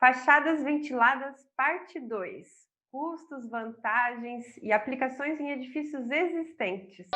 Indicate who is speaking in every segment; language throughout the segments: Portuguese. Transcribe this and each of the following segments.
Speaker 1: Fachadas ventiladas, parte 2: custos, vantagens e aplicações em edifícios existentes.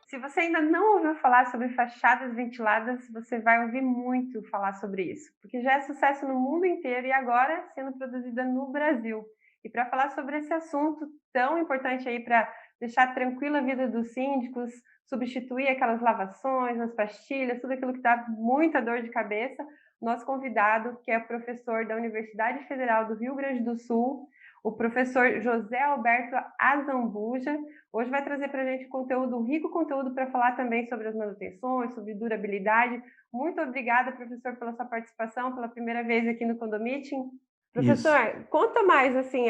Speaker 1: Se você ainda não ouviu falar sobre fachadas ventiladas, você vai ouvir muito falar sobre isso, porque já é sucesso no mundo inteiro e agora sendo produzida no Brasil. E para falar sobre esse assunto tão importante aí para deixar tranquila a vida dos síndicos, substituir aquelas lavações, as pastilhas, tudo aquilo que dá muita dor de cabeça, nosso convidado, que é professor da Universidade Federal do Rio Grande do Sul, o professor José Alberto Azambuja, hoje vai trazer para a gente conteúdo, um rico conteúdo para falar também sobre as manutenções, sobre durabilidade. Muito obrigada, professor, pela sua participação, pela primeira vez aqui no Condomeeting.
Speaker 2: Isso.
Speaker 1: Professor, conta mais, assim,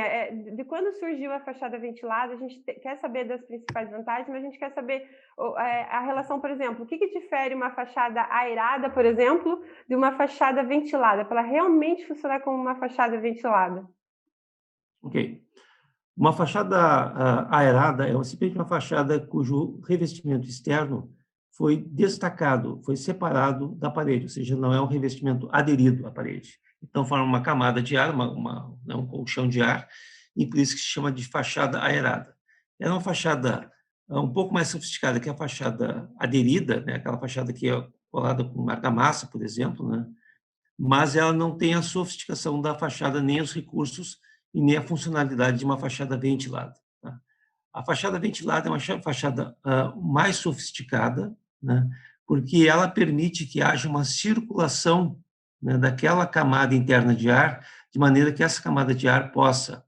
Speaker 1: de quando surgiu a fachada ventilada. A gente quer saber das principais vantagens, mas a gente quer saber a relação, por exemplo, o que difere uma fachada aerada, por exemplo, de uma fachada ventilada, para ela realmente funcionar como uma fachada ventilada.
Speaker 2: Ok. Uma fachada aerada é simplesmente uma fachada cujo revestimento externo foi destacado, foi separado da parede, ou seja, não é um revestimento aderido à parede. Então, forma uma camada de ar, né, um colchão de ar, e por isso que se chama de fachada aerada. É uma fachada um pouco mais sofisticada que a fachada aderida, né, aquela fachada que é colada com argamassa, por exemplo, né, mas ela não tem a sofisticação da fachada, nem os recursos e nem a funcionalidade de uma fachada ventilada. Tá? A fachada ventilada é uma fachada mais sofisticada, né, porque ela permite que haja uma circulação, né, daquela camada interna de ar, de maneira que essa camada de ar possa,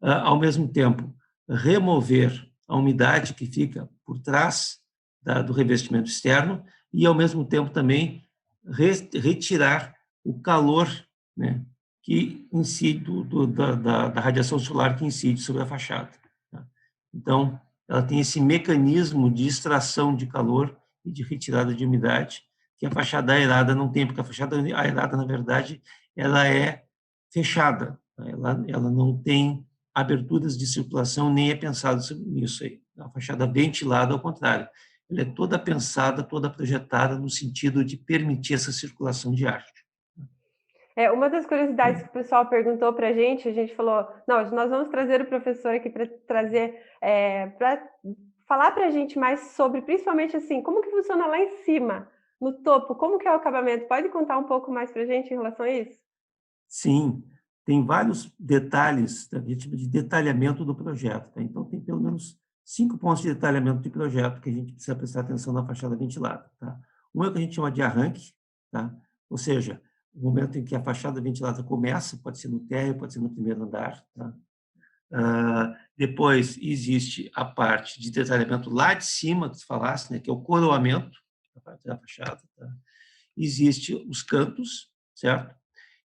Speaker 2: ao mesmo tempo, remover a umidade que fica por trás do revestimento externo e, ao mesmo tempo, também retirar o calor, né, que incide da radiação solar que incide sobre a fachada. Tá? Então, ela tem esse mecanismo de extração de calor e de retirada de umidade que a fachada aerada não tem, porque a fachada aerada, na verdade, ela é fechada, tá? Ela não tem aberturas de circulação, nem é pensado nisso aí. A fachada ventilada, ao contrário, ela é toda pensada, toda projetada no sentido de permitir essa circulação de ar.
Speaker 1: Uma das curiosidades que o pessoal perguntou para a gente falou, não, nós vamos trazer o professor aqui para trazer, para falar para a gente mais sobre, principalmente assim, como que funciona lá em cima, no topo, como que é o acabamento? Pode contar um pouco mais para a gente em relação a isso?
Speaker 2: Sim, tem vários detalhes, tá? Tipo de detalhamento do projeto. Tá? Então, tem pelo menos 5 pontos de detalhamento de projeto que a gente precisa prestar atenção na fachada ventilada. Tá? Um é o que a gente chama de arranque, tá? Ou seja, o momento em que a fachada ventilada começa, pode ser no térreo, pode ser no primeiro andar. Tá? Depois existe a parte de detalhamento lá de cima, que você falasse, né, que é o coroamento da parte da fachada. Tá? Existe os cantos, certo?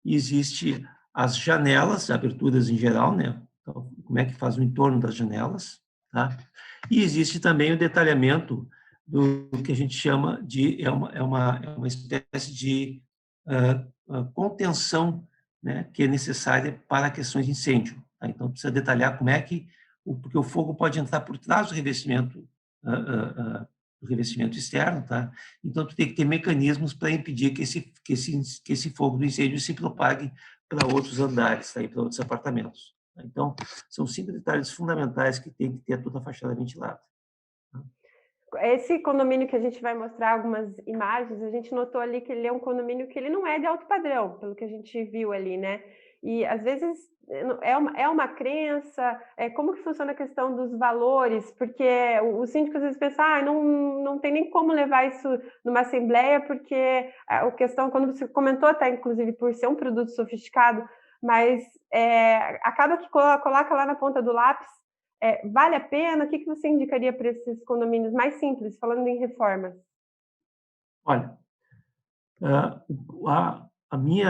Speaker 2: Existe as janelas, aberturas em geral, né? Então, como é que faz o entorno das janelas, tá? E existe também o detalhamento do que a gente chama de é uma espécie de contenção, né, que é necessária para questões de incêndio. Tá? Então precisa detalhar como é que porque o fogo pode entrar por trás do revestimento externo, tá? Então, tu tem que ter mecanismos para impedir que esse fogo do incêndio se propague para outros andares, tá? E para outros apartamentos. Tá? Então, são 5 detalhes fundamentais que tem que ter toda a fachada ventilada. Tá?
Speaker 1: Esse condomínio que a gente vai mostrar algumas imagens, a gente notou ali que ele é um condomínio que ele não é de alto padrão, pelo que a gente viu ali, né? E às vezes é uma crença, como que funciona a questão dos valores? Porque o síndico às vezes pensa, não tem nem como levar isso numa assembleia, porque a questão, quando você comentou até, inclusive, por ser um produto sofisticado, mas acaba que coloca lá na ponta do lápis. Vale a pena? O que você indicaria para esses condomínios mais simples, falando em reformas?
Speaker 2: Olha,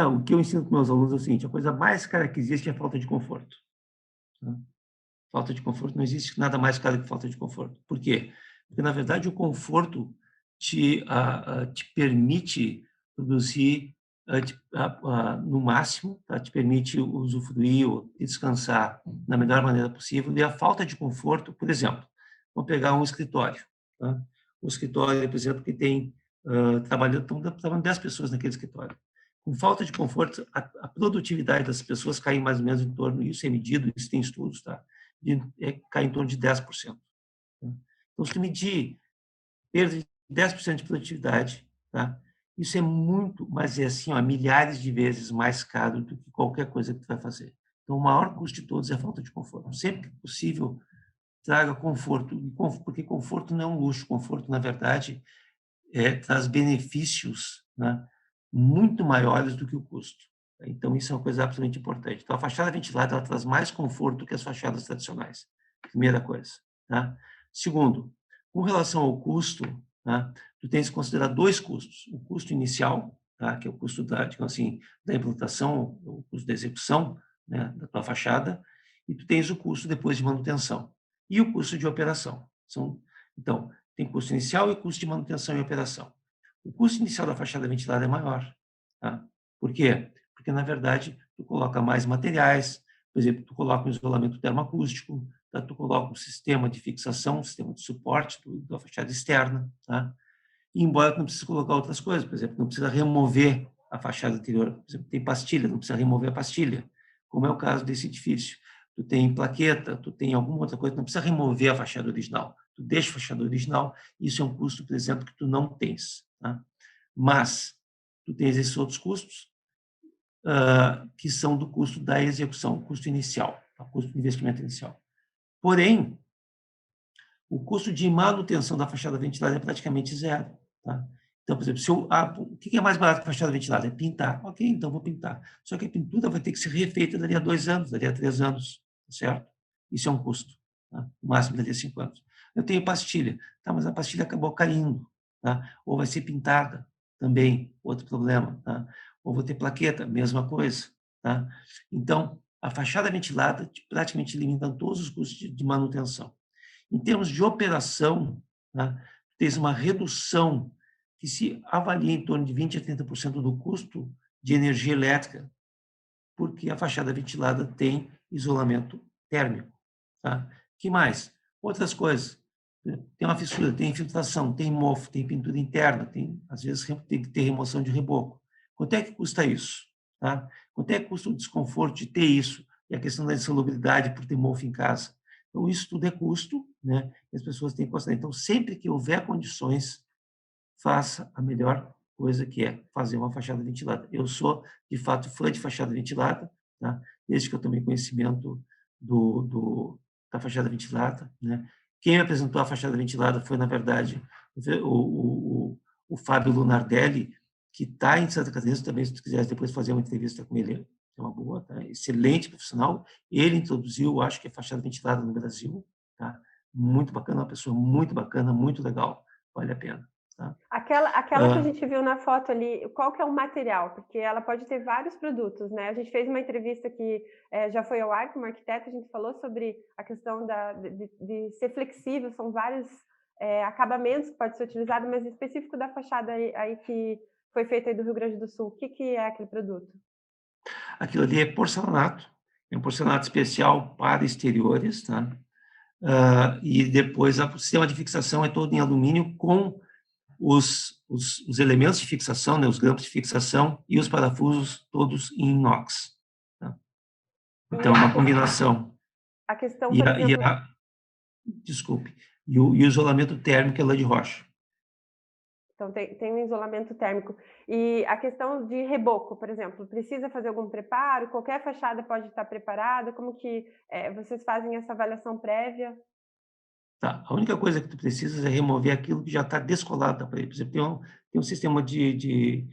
Speaker 2: o que eu ensino para meus alunos é o seguinte: a coisa mais cara que existe é a falta de conforto. Tá? Falta de conforto, não existe nada mais caro que falta de conforto. Por quê? Porque, na verdade, o conforto te permite produzir no máximo, tá? Te permite usufruir ou descansar da melhor maneira possível, e a falta de conforto, por exemplo, vamos pegar um escritório, tá? Um escritório, por exemplo, que tem, trabalhando 10 pessoas naquele escritório. Com falta de conforto, a produtividade das pessoas cai mais ou menos em torno, isso é medido, isso tem estudos, tá? Cai em torno de 10%. Tá? Então, se tu medir perda de 10% de produtividade, tá? Isso é muito, mas é assim, ó, milhares de vezes mais caro do que qualquer coisa que tu vai fazer. Então, o maior custo de todos é a falta de conforto. Sempre que possível, traga conforto, porque conforto não é um luxo, conforto, na verdade, traz benefícios, né, muito maiores do que o custo. Então, isso é uma coisa absolutamente importante. Então, a fachada ventilada, ela traz mais conforto que as fachadas tradicionais. Primeira coisa. Tá? Segundo, com relação ao custo, tá, tu tens que considerar dois custos. O custo inicial, tá, que é o custo digamos assim, da implantação, o custo da execução, né, da tua fachada, e tu tens o custo depois de manutenção. E o custo de operação. Então, tem custo inicial e custo de manutenção e operação. O custo inicial da fachada ventilada é maior. Tá? Por quê? Porque, na verdade, tu coloca mais materiais, por exemplo, tu coloca um isolamento termoacústico, tá? Tu coloca um sistema de fixação, um sistema de suporte da fachada externa. Tá? E embora tu não precise colocar outras coisas, por exemplo, não precisa remover a fachada anterior. Por exemplo, tem pastilha, não precisa remover a pastilha, como é o caso desse edifício. Tu tem plaqueta, tu tem alguma outra coisa, não precisa remover a fachada original. Tu deixa a fachada original, isso é um custo, por exemplo, que tu não tens. Tá? Mas tu tens esses outros custos, que são do custo da execução, custo inicial, tá? Custo de investimento inicial. Porém, o custo de manutenção da fachada ventilada é praticamente zero. Tá? Então, por exemplo, o que é mais barato que a fachada ventilada? É pintar. Ok, então vou pintar. Só que a pintura vai ter que ser refeita dali a 2 anos, dali a 3 anos, certo? Isso é um custo. Tá? O máximo dali a 5 anos. Eu tenho pastilha, tá? Mas a pastilha acabou caindo. Tá? Ou vai ser pintada, também, outro problema. Tá? Ou vou ter plaqueta, mesma coisa. Tá? Então, a fachada ventilada praticamente elimina todos os custos de manutenção. Em termos de operação, né, tens uma redução que se avalia em torno de 20% a 30% do custo de energia elétrica, porque a fachada ventilada tem isolamento térmico. Tá? Que mais? Outras coisas. Tem uma fissura, tem infiltração, tem mofo, tem pintura interna, às vezes tem que ter remoção de reboco. Quanto é que custa isso? Tá? Quanto é que custa o desconforto de ter isso? E a questão da insalubridade por ter mofo em casa? Então, isso tudo é custo, né? E as pessoas têm que considerar. Então, sempre que houver condições, faça a melhor coisa, que é fazer uma fachada ventilada. Eu sou, de fato, fã de fachada ventilada, tá? Desde que eu tomei conhecimento da fachada ventilada, né? Quem me apresentou a fachada ventilada foi, na verdade, o Fábio Lunardelli, que está em Santa Catarina. Também, se tu quiser depois fazer uma entrevista com ele, é uma boa, tá? Excelente profissional. Ele introduziu, acho que a fachada ventilada no Brasil, tá? Muito bacana, uma pessoa muito bacana, muito legal, vale a pena. Tá?
Speaker 1: Aquela que a gente viu na foto ali, qual que é o material? Porque ela pode ter vários produtos, né? A gente fez uma entrevista que já foi ao ar com uma arquiteta, a gente falou sobre a questão de ser flexível, são vários acabamentos que pode ser utilizado, mas específico da fachada aí que foi feita aí do Rio Grande do Sul, o que é aquele produto?
Speaker 2: Aquilo ali é um porcelanato especial para exteriores, tá? E depois o sistema de fixação é todo em alumínio com os elementos de fixação, né, os grampos de fixação e os parafusos todos em inox. Tá? Então, é uma combinação.
Speaker 1: A questão, por exemplo...
Speaker 2: Desculpe. E o isolamento térmico é lã de rocha.
Speaker 1: Então, tem um isolamento térmico. E a questão de reboco, por exemplo, precisa fazer algum preparo? Qualquer fachada pode estar preparada? Como que vocês fazem essa avaliação prévia?
Speaker 2: Tá. A única coisa que tu precisas é remover aquilo que já está descolado da parede. Por exemplo, tem um sistema de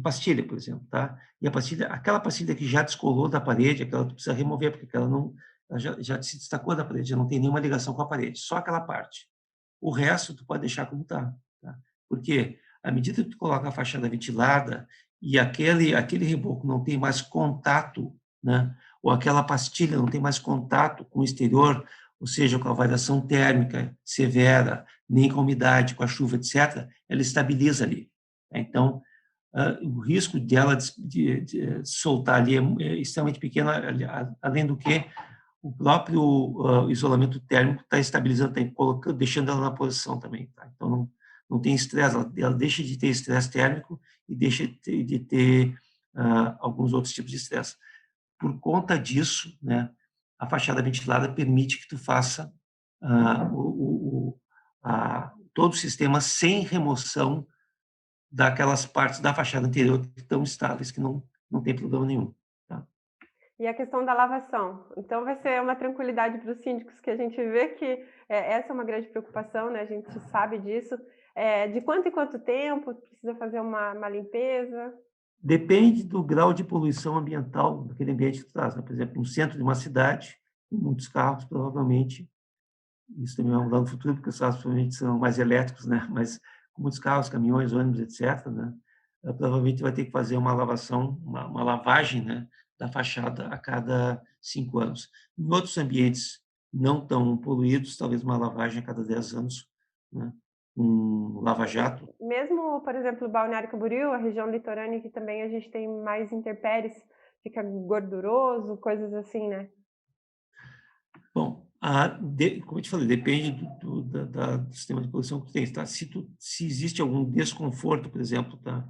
Speaker 2: pastilha, por exemplo, tá? E aquela pastilha que já descolou da parede, aquela tu precisa remover, porque ela já se destacou da parede, já não tem nenhuma ligação com a parede, só aquela parte. O resto tu pode deixar como está, tá? Porque à medida que tu coloca a fachada ventilada e aquele reboco não tem mais contato, né? Ou aquela pastilha não tem mais contato com o exterior, ou seja, com a variação térmica severa, nem com a umidade, com a chuva, etc., ela estabiliza ali. Então, o risco dela de soltar ali é extremamente pequeno, além do que o próprio isolamento térmico está estabilizando, está deixando ela na posição também. Tá? Então, não tem estresse, ela deixa de ter estresse térmico e deixa de ter alguns outros tipos de estresse. Por conta disso, né, a fachada ventilada permite que tu faça todo o sistema sem remoção daquelas partes da fachada anterior que estão estáveis, que não tem problema nenhum. Tá?
Speaker 1: E a questão da lavação. Então, vai ser uma tranquilidade para os síndicos, que a gente vê que essa é uma grande preocupação, né? A gente sabe disso. De quanto em quanto tempo precisa fazer uma limpeza?
Speaker 2: Depende do grau de poluição ambiental daquele ambiente que tu traz. Né? Por exemplo, no centro de uma cidade, com muitos carros, provavelmente, isso também vai mudar no futuro, porque os carros provavelmente são mais elétricos, né? Mas com muitos carros, caminhões, ônibus, etc., né? Provavelmente vai ter que fazer uma lavação, uma lavagem, né, da fachada a cada 5 anos. Em outros ambientes não tão poluídos, talvez uma lavagem a cada 10 anos, né? Um lava-jato.
Speaker 1: Mesmo, por exemplo, Balneário Camboriú, a região litorânea, que também a gente tem mais intempéries, fica gorduroso, coisas assim, né?
Speaker 2: Bom, como eu te falei, depende do sistema de poluição que tu tem. Tá? Se existe algum desconforto, por exemplo, tá?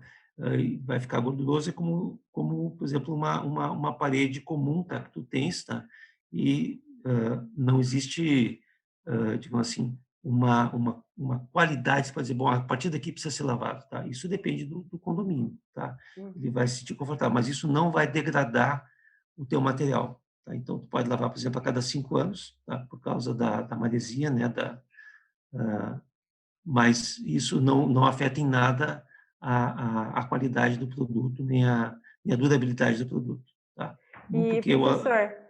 Speaker 2: Vai ficar gorduroso, é como, por exemplo, uma parede comum, tá? Que tu tens, tá? E não existe, digamos assim, uma qualidade para dizer, bom, a partir daqui precisa ser lavado, tá? Isso depende do condomínio, tá? Ele vai se sentir confortável, mas isso não vai degradar o teu material. Tá? Então, tu pode lavar, por exemplo, a cada 5 anos, tá? Por causa da maresia, né? Mas isso não afeta em nada a qualidade do produto, nem a durabilidade do produto. Tá?
Speaker 1: E,
Speaker 2: Porque
Speaker 1: professor,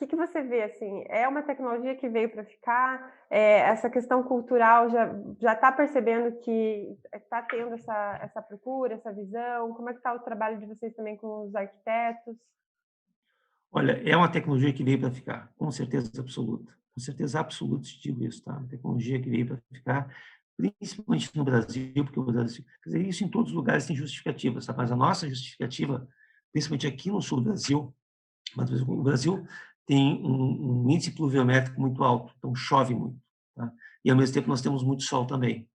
Speaker 1: o que você vê, assim, é uma tecnologia que veio para ficar? Essa questão cultural já está percebendo que está tendo essa procura, essa visão? Como é que está o trabalho de vocês também com os arquitetos?
Speaker 2: olha, é uma tecnologia que veio para ficar, com certeza absoluta. Com certeza absoluta, te digo isso, tá? Uma tecnologia que veio para ficar, principalmente no Brasil, porque o Brasil, quer dizer, isso em todos os lugares tem justificativas, tá? Mas a nossa justificativa, principalmente aqui no sul do Brasil, mas o Brasil tem um índice pluviométrico muito alto, então chove muito, tá? E ao mesmo tempo nós temos muito sol também.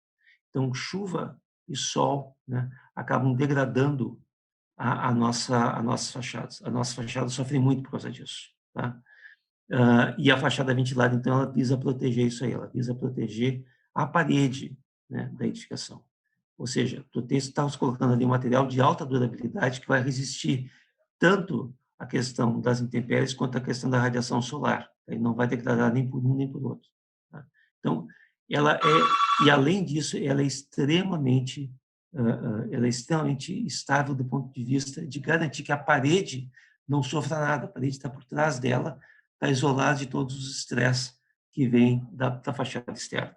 Speaker 2: Então chuva e sol, né, acabam degradando a nossas fachadas. A nossa fachada sofre muito por causa disso, tá? E a fachada ventilada, então, ela visa proteger isso aí, ela visa proteger a parede, né, da edificação. Ou seja, tu estás colocando ali um material de alta durabilidade que vai resistir tanto a questão das intempéries quanto a questão da radiação solar. Ele não vai degradar nem por um nem por outro. Tá? Então, e além disso, ela é extremamente estável do ponto de vista de garantir que a parede não sofra nada, a parede está por trás dela, está isolada de todos os estresses que vêm da fachada externa.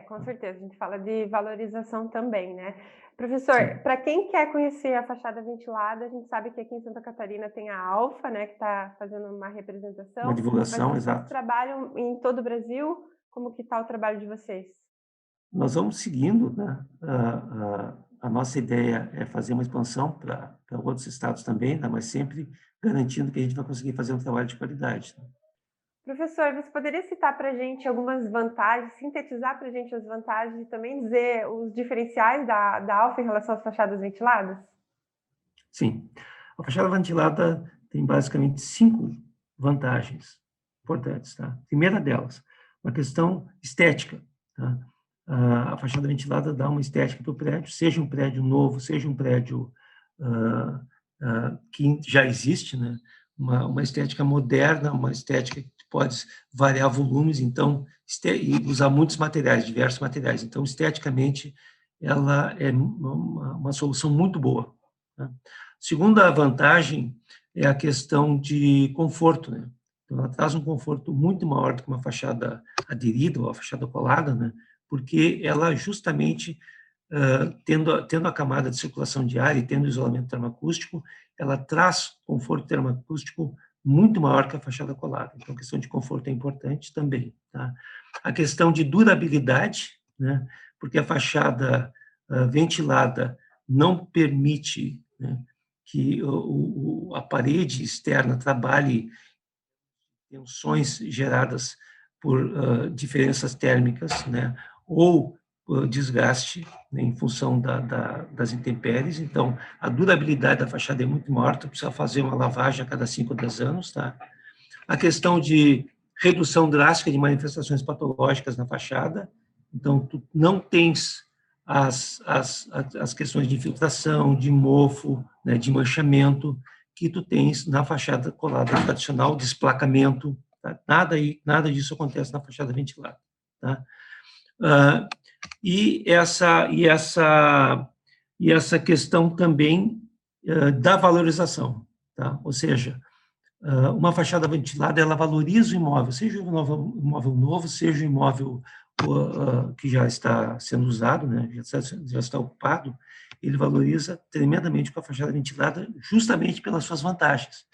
Speaker 1: Com certeza, a gente fala de valorização também, né? Professor,
Speaker 2: Sim.
Speaker 1: para quem quer conhecer a fachada ventilada, a gente sabe que aqui em Santa Catarina tem a Alfa, né, que está fazendo uma
Speaker 2: Uma
Speaker 1: representação, mas
Speaker 2: divulgação,
Speaker 1: vocês
Speaker 2: exato.
Speaker 1: trabalham em todo o Brasil? Como que está o trabalho de vocês?
Speaker 2: Nós vamos seguindo, né? A nossa ideia é fazer uma expansão para outros estados também, né? Mas sempre garantindo que a gente vai conseguir fazer um trabalho de qualidade. Né?
Speaker 1: Professor, você poderia citar para a gente algumas vantagens, sintetizar para a gente as vantagens e também dizer os diferenciais da Alfa em relação às fachadas ventiladas?
Speaker 2: Sim. A fachada ventilada tem basicamente 5 vantagens importantes. Tá? A primeira delas, uma questão estética. Tá? A fachada ventilada dá uma estética para o prédio, seja um prédio novo, seja um prédio que já existe, né? Uma estética moderna, uma estética que pode variar volumes, então, e usar muitos materiais, diversos materiais. Então, esteticamente, ela é uma solução muito boa. Tá? Segunda vantagem é a questão de conforto, né? Então, ela traz um conforto muito maior do que uma fachada aderida ou a fachada colada, né? Porque ela justamente, tendo a camada de circulação de ar e tendo isolamento termoacústico, ela traz conforto termoacústico muito maior que a fachada colada. Então, a questão de conforto é importante também. Tá? A questão de durabilidade, né? Porque a fachada ventilada não permite, né, que a parede externa trabalhe tensões geradas por diferenças térmicas, né, ou desgaste, né, em função das intempéries. Então, a durabilidade da fachada é muito maior, tu precisa fazer uma lavagem a cada 5 ou 10 anos. Tá? A questão de redução drástica de manifestações patológicas na fachada, então, tu não tens as questões de infiltração, de mofo, né, de manchamento, que tu tens na fachada colada tradicional, desplacamento, tá? Nada disso acontece na fachada ventilada. Tá? E essa questão também da valorização, tá? Ou seja, uma fachada ventilada, ela valoriza o imóvel, seja um imóvel novo, seja um imóvel que já está sendo usado, né, já está ocupado, ele valoriza tremendamente com a fachada ventilada, justamente pelas suas vantagens.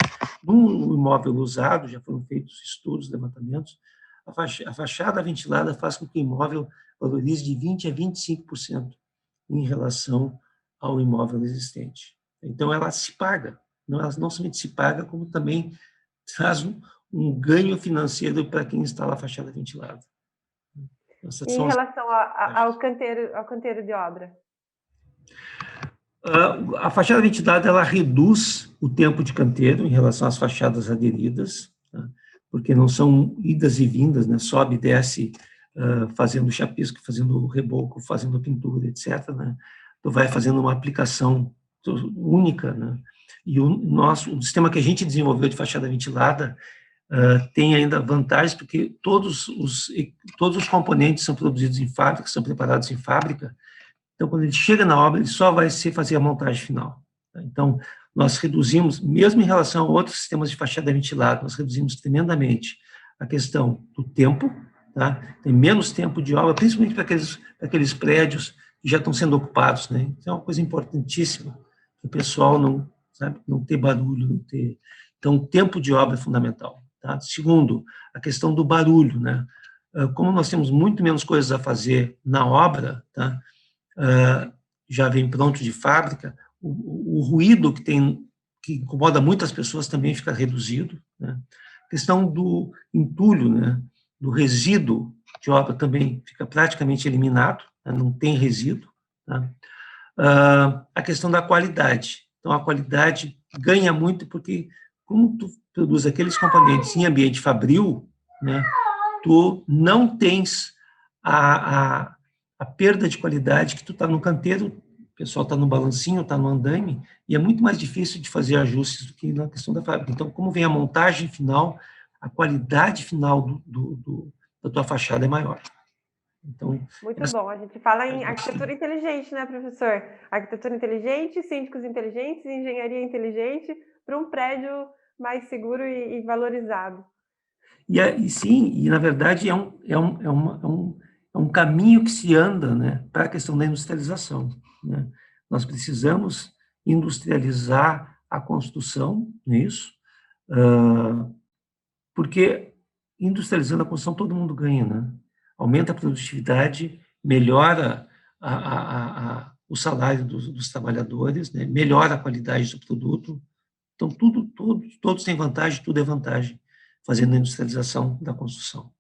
Speaker 2: No imóvel usado, já foram feitos estudos, levantamentos, a fachada ventilada faz com que o imóvel valorize de 20% a 25% em relação ao imóvel existente. Então, ela se paga. Ela não somente se paga, como também traz um ganho financeiro para quem instala a fachada ventilada.
Speaker 1: E em relação ao canteiro de obra?
Speaker 2: A fachada ventilada, ela reduz o tempo de canteiro em relação às fachadas aderidas, tá? Porque não são idas e vindas, né? Sobe e desce, fazendo chapisco, fazendo reboco, fazendo pintura, etc. Né? Tu vai fazendo uma aplicação única, né? E o sistema que a gente desenvolveu de fachada ventilada tem ainda vantagens, porque todos os componentes são produzidos em fábrica, são preparados em fábrica. Então, quando ele chega na obra, ele só vai fazer a montagem final. Tá? Então, nós reduzimos, mesmo em relação a outros sistemas de fachada ventilada, nós reduzimos tremendamente a questão do tempo, tá? Tem menos tempo de obra, principalmente para aqueles prédios que já estão sendo ocupados, né? Isso é uma coisa importantíssima, que o pessoal não ter barulho, não ter... Então, o tempo de obra é fundamental. Tá? Segundo, a questão do barulho, né? Como nós temos muito menos coisas a fazer na obra, tá? Já vem pronto de fábrica, o ruído que incomoda muitas pessoas também fica reduzido, né? A questão do entulho, né? Do resíduo de obra também fica praticamente eliminado, né? Não tem resíduo. Tá? A questão da qualidade. Então, a qualidade ganha muito porque, como tu produz aqueles componentes em ambiente fabril, né? Tu não tens a perda de qualidade que tu está no canteiro, o pessoal está no balancinho, está no andaime, e é muito mais difícil de fazer ajustes do que na questão da fábrica. Então, como vem a montagem final, a qualidade final da tua fachada é maior. Então,
Speaker 1: muito bom. A gente fala em arquitetura inteligente, né, professor? Arquitetura inteligente, síndicos inteligentes, engenharia inteligente para um prédio mais seguro e valorizado.
Speaker 2: Sim, na verdade é um caminho que se anda, né, para a questão da industrialização. Né? Nós precisamos industrializar a construção, não é isso? Porque industrializando a construção todo mundo ganha, né? Aumenta a produtividade, melhora o salário dos trabalhadores, né? Melhora a qualidade do produto. Então, todos têm vantagem, tudo é vantagem, fazendo a industrialização da construção.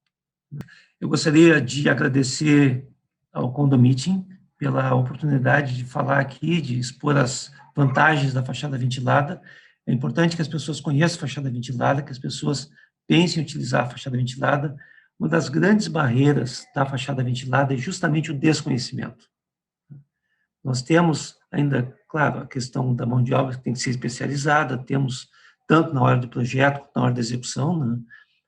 Speaker 2: Eu gostaria de agradecer ao Condomiting pela oportunidade de falar aqui, de expor as vantagens da fachada ventilada. É importante que as pessoas conheçam a fachada ventilada, que as pessoas pensem em utilizar a fachada ventilada. Uma das grandes barreiras da fachada ventilada é justamente o desconhecimento. Nós temos ainda, claro, a questão da mão de obra que tem que ser especializada, temos tanto na hora do projeto quanto na hora da execução, né?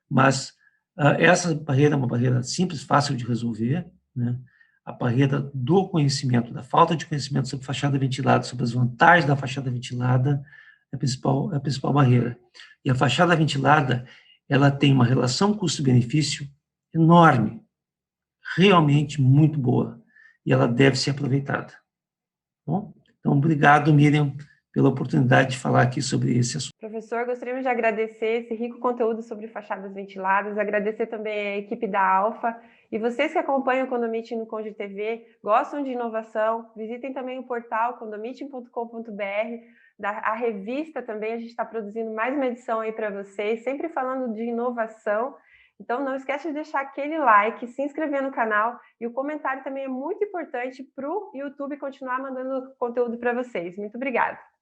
Speaker 2: Mas essa barreira é uma barreira simples, fácil de resolver, né? A barreira do conhecimento, da falta de conhecimento sobre fachada ventilada, sobre as vantagens da fachada ventilada, é a principal barreira. E a fachada ventilada, ela tem uma relação custo-benefício enorme, realmente muito boa, e ela deve ser aproveitada. Bom, então, obrigado, Miriam, pela oportunidade de falar aqui sobre esse assunto.
Speaker 1: professor. Gostaríamos de agradecer esse rico conteúdo sobre fachadas ventiladas, agradecer também a equipe da Alfa. E vocês que acompanham o Condomiting no Conde TV, gostam de inovação, visitem também o portal condomiting.com.br, a revista também, a gente está produzindo mais uma edição aí para vocês, sempre falando de inovação. Então, não esquece de deixar aquele like, se inscrever no canal, e o comentário também é muito importante para o YouTube continuar mandando conteúdo para vocês. Muito obrigada!